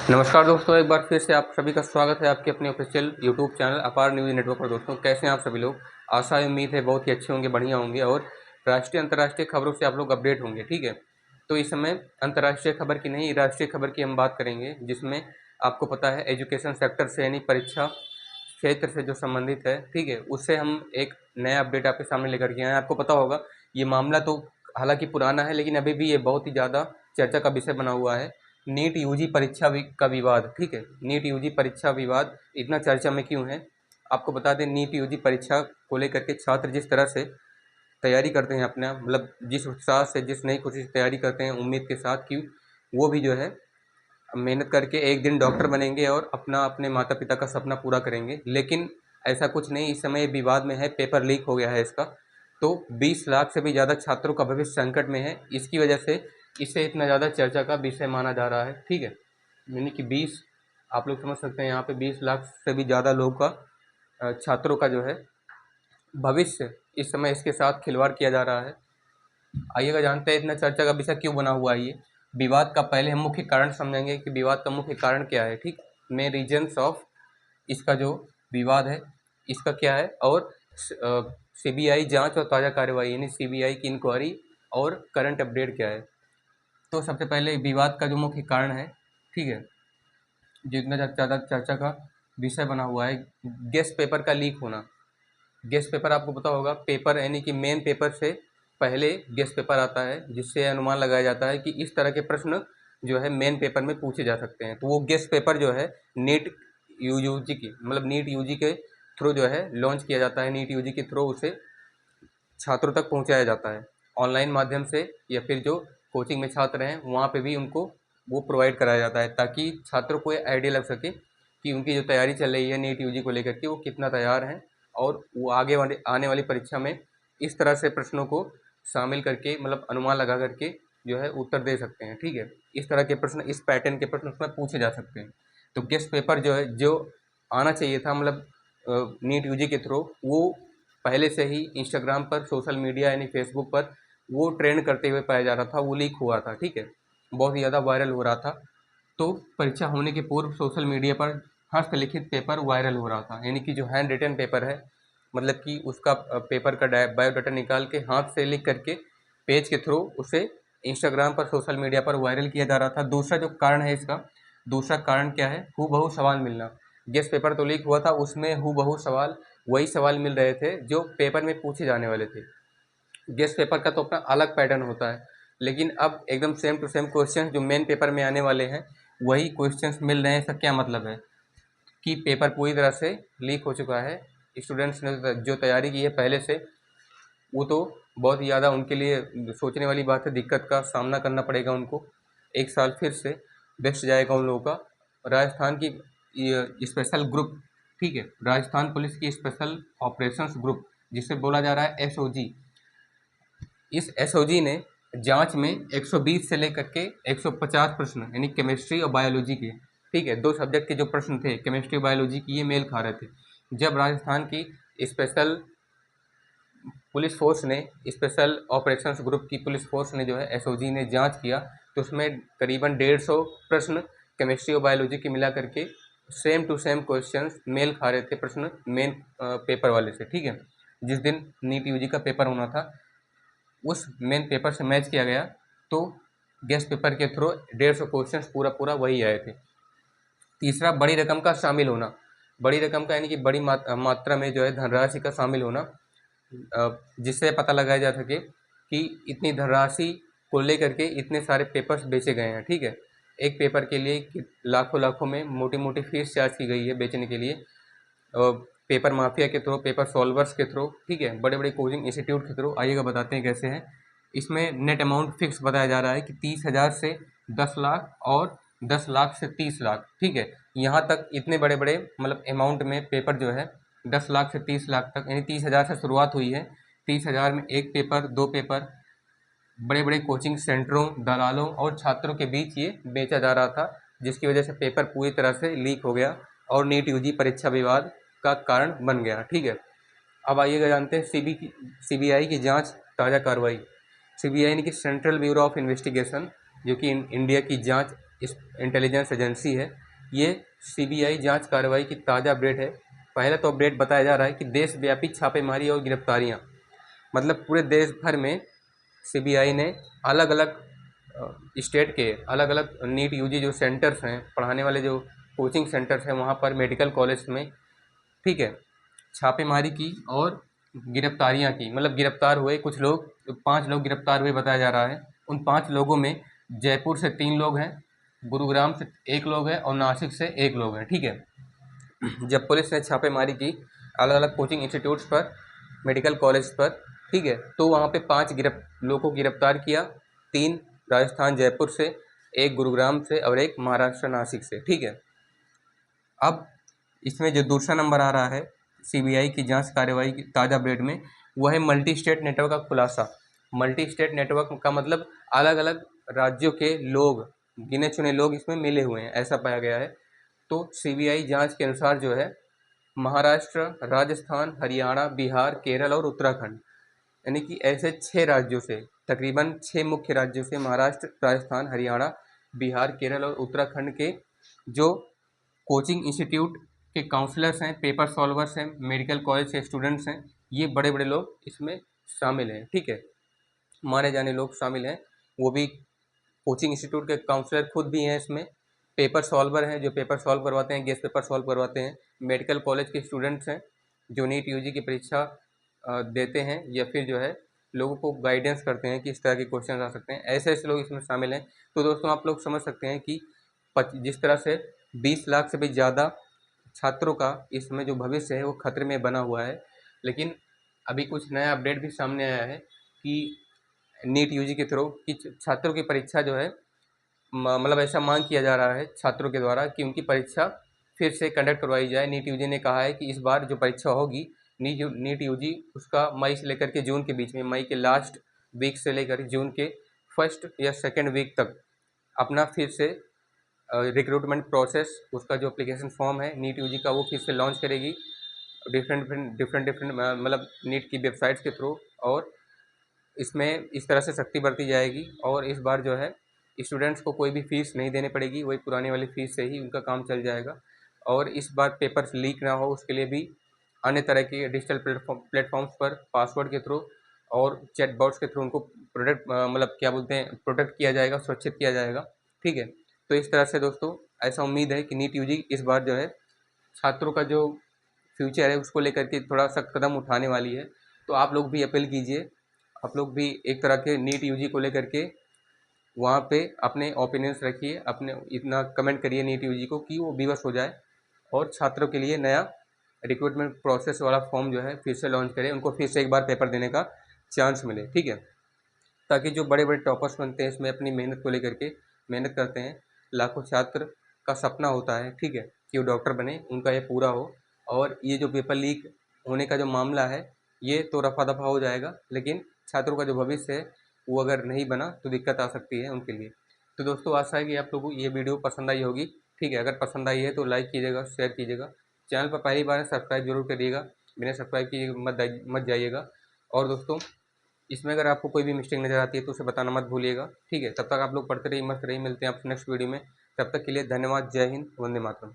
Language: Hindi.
नमस्कार दोस्तों, एक बार फिर से आप सभी का स्वागत है आपके अपने ऑफिशियल यूट्यूब चैनल अपार न्यूज़ नेटवर्क पर। दोस्तों, कैसे हैं आप सभी लोग? आशा है, उम्मीद है बहुत ही अच्छे होंगे, बढ़िया होंगे और राष्ट्रीय अंतर्राष्ट्रीय खबरों से आप लोग अपडेट होंगे। ठीक है, तो इस समय अंतर्राष्ट्रीय खबर की नहीं, राष्ट्रीय खबर की हम बात करेंगे, जिसमें आपको पता है एजुकेशन सेक्टर से यानी परीक्षा क्षेत्र से जो संबंधित है, ठीक है, उससे हम एक नया अपडेट आपके सामने लेकर के आए हैं। आपको पता होगा ये मामला तो हालांकि पुराना है, लेकिन अभी भी ये बहुत ही ज़्यादा चर्चा का विषय बना हुआ है। नीट यूजी परीक्षा का विवाद। ठीक है, नीट यूजी परीक्षा विवाद इतना चर्चा में क्यों है? आपको बता दें, नीट यूजी परीक्षा को लेकर के छात्र जिस तरह से तैयारी करते हैं अपना, मतलब जिस उत्साह से, जिस नई खुशी से तैयारी करते हैं, उम्मीद के साथ कि वो भी जो है मेहनत करके एक दिन डॉक्टर बनेंगे और अपना अपने माता पिता का सपना पूरा करेंगे, लेकिन ऐसा कुछ नहीं। इस समय विवाद में है, पेपर लीक हो गया है इसका। तो 20 लाख से भी ज़्यादा छात्रों का भविष्य संकट में है। इसकी वजह से इसे इतना ज़्यादा चर्चा का विषय माना जा रहा है। ठीक है, यानी कि 20, आप लोग समझ सकते हैं यहाँ पे 20 लाख से भी ज़्यादा लोगों का, छात्रों का जो है भविष्य इस समय इसके साथ खिलवाड़ किया जा रहा है। आइएगा जानते हैं इतना चर्चा का विषय क्यों बना हुआ है ये विवाद का। पहले हम मुख्य कारण समझेंगे कि विवाद का मुख्य कारण क्या है। ठीक, मेन रीजन्स ऑफ इसका जो विवाद है इसका क्या है, और सीबीआई जांच और ताज़ा कार्रवाई यानी सीबीआई की इंक्वायरी और करंट अपडेट क्या है। तो सबसे पहले विवाद का जो मुख्य कारण है, ठीक है, जितना ज़्यादा चर्चा का विषय बना हुआ है, गेस्ट पेपर का लीक होना। गेस्ट पेपर आपको पता होगा, पेपर यानी कि मेन पेपर से पहले गेस्ट पेपर आता है, जिससे अनुमान लगाया जाता है कि इस तरह के प्रश्न जो है मेन पेपर में पूछे जा सकते हैं। तो वो गेस्ट पेपर जो है नीट यूजी की, मतलब नीट यूजी के थ्रू जो है लॉन्च किया जाता है। नीट यूजी के थ्रू उसे छात्रों तक पहुंचाया जाता है, ऑनलाइन माध्यम से, या फिर जो कोचिंग में छात्र हैं वहाँ पे भी उनको वो प्रोवाइड कराया जाता है, ताकि छात्रों को आइडिया लग सके कि उनकी जो तैयारी चल रही है नीट यूजी को लेकर के वो कितना तैयार हैं, और वो आगे वाले आने वाली परीक्षा में इस तरह से प्रश्नों को शामिल करके, मतलब अनुमान लगा करके जो है उत्तर दे सकते हैं। ठीक है, इस तरह के प्रश्न, इस पैटर्न के प्रश्न उसमें पूछे जा सकते हैं। तो गेस्ट पेपर जो है, जो आना चाहिए था, मतलब नीट यूजी के थ्रू, वो पहले से ही इंस्टाग्राम पर, सोशल मीडिया यानी फेसबुक पर वो ट्रेंड करते हुए पाया जा रहा था, वो लीक हुआ था। ठीक है, बहुत ही ज़्यादा वायरल हो रहा था। तो परीक्षा होने के पूर्व सोशल मीडिया पर हस्तलिखित पेपर वायरल हो रहा था, यानी कि जो हैंड रिटन पेपर है, मतलब कि उसका पेपर का बायोडाटा निकाल के हाथ से लिख करके पेज के थ्रू उसे इंस्टाग्राम पर, सोशल मीडिया पर वायरल किया जा रहा था। दूसरा जो कारण है इसका, दूसरा कारण क्या है? हूबहू सवाल मिलना। गेस्ट पेपर तो लीक हुआ था, उसमें हूबहू सवाल, वही सवाल मिल रहे थे जो पेपर में पूछे जाने वाले थे। गेस्ट पेपर का तो अपना अलग पैटर्न होता है, लेकिन अब एकदम सेम टू सेम क्वेश्चन जो मेन पेपर में आने वाले हैं वही क्वेश्चंस मिल रहे हैं। इसका क्या मतलब है कि पेपर पूरी तरह से लीक हो चुका है। स्टूडेंट्स ने जो तैयारी की है पहले से, वो तो बहुत ही ज़्यादा उनके लिए सोचने वाली बात है, दिक्कत का सामना करना पड़ेगा उनको। एक साल फिर से वेस्ट जाएगा उन लोगों का। राजस्थान की स्पेशल ग्रुप, ठीक है, राजस्थान पुलिस की स्पेशल ऑपरेशंस ग्रुप, जिसे बोला जा रहा है एसओजी, इस एसओजी ने जांच में 120 से लेकर के 150 प्रश्न, यानी केमिस्ट्री और बायोलॉजी के, ठीक है, दो सब्जेक्ट के जो प्रश्न थे केमिस्ट्री और बायोलॉजी की, ये मेल खा रहे थे। जब राजस्थान की स्पेशल पुलिस फोर्स ने, स्पेशल ऑपरेशंस ग्रुप की पुलिस फोर्स ने जो है एसओजी ने जांच किया, तो उसमें करीबन 150 प्रश्न केमिस्ट्री और बायोलॉजी की मिला करके सेम टू सेम क्वेश्चंस मेल खा रहे थे प्रश्न मेन पेपर वाले से। ठीक है, जिस दिन नीट यूजी का पेपर होना था उस मेन पेपर से मैच किया गया, तो गेस्ट पेपर के थ्रू 150 क्वेश्चंस पूरा पूरा वही आए थे। तीसरा, बड़ी रकम का शामिल होना। बड़ी रकम का यानी कि बड़ी मात्रा में जो है धनराशि का शामिल होना, जिससे पता लगाया जा सके कि इतनी धनराशि को लेकर के इतने सारे पेपर्स बेचे गए हैं। ठीक है, एक पेपर के लिए लाखों लाखों में मोटी मोटी फीस चार्ज की गई है बेचने के लिए, पेपर माफिया के थ्रू, पेपर सॉल्वर्स के थ्रू, ठीक है, बड़े बड़े कोचिंग इंस्टीट्यूट के थ्रू। आइएगा बताते हैं कैसे हैं। इसमें नेट अमाउंट फिक्स बताया जा रहा है कि 30,000 से 10 लाख और 10 लाख से 30 लाख। ठीक है, यहाँ तक इतने बड़े बड़े मतलब अमाउंट में पेपर जो है 10 लाख से 30 लाख तक, यानी 30,000 से शुरुआत हुई है। 30,000 में एक पेपर, दो पेपर, बड़े बड़े कोचिंग सेंटरों, दलालों और छात्रों के बीच ये बेचा जा रहा था, जिसकी वजह से पेपर पूरी तरह से लीक हो गया और नीट यूजी परीक्षा विवाद का कारण बन गया। ठीक है, अब आइएगा जानते हैं सीबीआई की जांच, ताज़ा कार्रवाई। सीबीआई यानी कि सेंट्रल ब्यूरो ऑफ इन्वेस्टिगेशन, जो कि इंडिया की जांच इस इंटेलिजेंस एजेंसी है, ये सीबीआई जांच कार्रवाई की ताज़ा अपडेट है। पहला तो अपडेट बताया जा रहा है कि देशव्यापी छापेमारी और गिरफ्तारियां, मतलब पूरे देश भर में सीबीआई ने अलग अलग स्टेट के अलग अलग नीट यूजी जो सेंटर्स हैं, पढ़ाने वाले जो कोचिंग सेंटर्स हैं, वहाँ पर मेडिकल कॉलेज में, ठीक है, छापेमारी की और गिरफ्तारियां की। मतलब गिरफ्तार हुए कुछ लोग, 5 लोग गिरफ्तार हुए बताया जा रहा है। उन 5 लोगों में जयपुर से 3 लोग हैं, गुरुग्राम से 1 लोग हैं और नासिक से 1 लोग हैं, ठीक है। जब पुलिस ने छापेमारी की अलग अलग कोचिंग इंस्टीट्यूट्स पर, मेडिकल कॉलेज पर, ठीक है, तो वहाँ पे 5 लोगों को गिरफ्तार किया। 3 राजस्थान जयपुर से, 1 गुरुग्राम से और 1 महाराष्ट्र नासिक से, ठीक है। अब इसमें जो दूसरा नंबर आ रहा है सीबीआई की जांच कार्रवाई की ताज़ा अपडेट में, वह है मल्टी स्टेट नेटवर्क का खुलासा। मल्टी स्टेट नेटवर्क का मतलब अलग अलग राज्यों के लोग, गिने चुने लोग इसमें मिले हुए हैं, ऐसा पाया गया है। तो सीबीआई जांच के अनुसार जो है महाराष्ट्र, राजस्थान, हरियाणा, बिहार, केरल और उत्तराखंड, यानी कि ऐसे 6 राज्यों से, तकरीबन 6 मुख्य राज्यों से, महाराष्ट्र, राजस्थान, हरियाणा, बिहार, केरल और उत्तराखंड के जो कोचिंग इंस्टीट्यूट के काउंसलर्स हैं, पेपर सॉल्वर्स हैं, मेडिकल कॉलेज के स्टूडेंट्स हैं, ये बड़े बड़े लोग इसमें शामिल हैं, ठीक है, माने जाने लोग शामिल हैं। वो भी कोचिंग इंस्टीट्यूट के काउंसलर खुद भी हैं इसमें, पेपर सॉल्वर हैं जो पेपर सॉल्व करवाते हैं, गेस्ट पेपर सॉल्व करवाते हैं, मेडिकल कॉलेज के स्टूडेंट्स हैं जो नीट यूजी की परीक्षा देते हैं या फिर जो है लोगों को गाइडेंस करते हैं कि इस तरह के क्वेश्चन आ सकते हैं, ऐसे ऐसे लोग इसमें शामिल हैं। तो दोस्तों आप लोग समझ सकते हैं कि जिस तरह से 20 लाख से भी ज़्यादा छात्रों का इसमें जो भविष्य है वो खतरे में बना हुआ है। लेकिन अभी कुछ नया अपडेट भी सामने आया है कि नीट यूजी के थ्रू कि छात्रों की परीक्षा जो है, मतलब ऐसा मांग किया जा रहा है छात्रों के द्वारा कि उनकी परीक्षा फिर से कंडक्ट करवाई जाए। नीट यूजी ने कहा है कि इस बार जो परीक्षा होगी नीट यूजी उसका मई से लेकर के जून के बीच में, मई के लास्ट वीक से लेकर जून के फर्स्ट या सेकेंड वीक तक अपना फिर से रिक्रूटमेंट प्रोसेस, उसका जो एप्लीकेशन फॉर्म है नीट यूजी का, वो फिर से लॉन्च करेगी डिफरेंट मतलब नीट की वेबसाइट्स के थ्रू। और इसमें इस तरह से सख्ती बरती जाएगी और इस बार जो है स्टूडेंट्स को कोई भी फ़ीस नहीं देनी पड़ेगी, वही पुरानी वाली फ़ीस से ही उनका काम चल जाएगा। और इस बार पेपर्स लीक ना हो उसके लिए भी अन्य तरह के डिजिटल प्लेटफॉर्म्स पर पासवर्ड के थ्रू और चैट बॉट्स के थ्रू उनको मतलब क्या बोलते हैं, प्रोटेक्ट किया जाएगा, सुरक्षित किया जाएगा, ठीक है। तो इस तरह से दोस्तों ऐसा उम्मीद है कि नीट यूजी इस बार जो है छात्रों का जो फ्यूचर है उसको लेकर के थोड़ा सख्त कदम उठाने वाली है। तो आप लोग भी अपील कीजिए, आप लोग भी एक तरह के नीट यूजी को लेकर के वहाँ पे अपने ओपिनियंस रखिए, अपने इतना कमेंट करिए नीट यूजी को कि वो विवश हो जाए और छात्रों के लिए नया रिक्रूटमेंट प्रोसेस वाला फॉर्म जो है फिर से लॉन्च करें, उनको फिर से एक बार पेपर देने का चांस मिले, ठीक है। ताकि जो बड़े बड़े टॉपर्स बनते हैं इसमें अपनी मेहनत को लेकर के मेहनत करते हैं, लाखों छात्र का सपना होता है, ठीक है, कि वो डॉक्टर बने, उनका ये पूरा हो। और ये जो पेपर लीक होने का जो मामला है ये तो रफा दफा हो जाएगा, लेकिन छात्रों का जो भविष्य है वो अगर नहीं बना तो दिक्कत आ सकती है उनके लिए। तो दोस्तों आशा है कि आप लोगों को ये वीडियो पसंद आई होगी, ठीक है। अगर पसंद आई है तो लाइक कीजिएगा, शेयर कीजिएगा, चैनल पर पहली बार सब्सक्राइब जरूर करिएगा, बिना सब्सक्राइब किए मत जाइएगा। और दोस्तों इसमें अगर आपको कोई भी मिस्टेक नज़र आती है तो उसे बताना मत भूलिएगा, ठीक है। तब तक आप लोग पढ़ते रहिए, मस्त रहिए, मिलते हैं आपसे नेक्स्ट वीडियो में। तब तक के लिए धन्यवाद, जय हिंद, वंदे मातरम।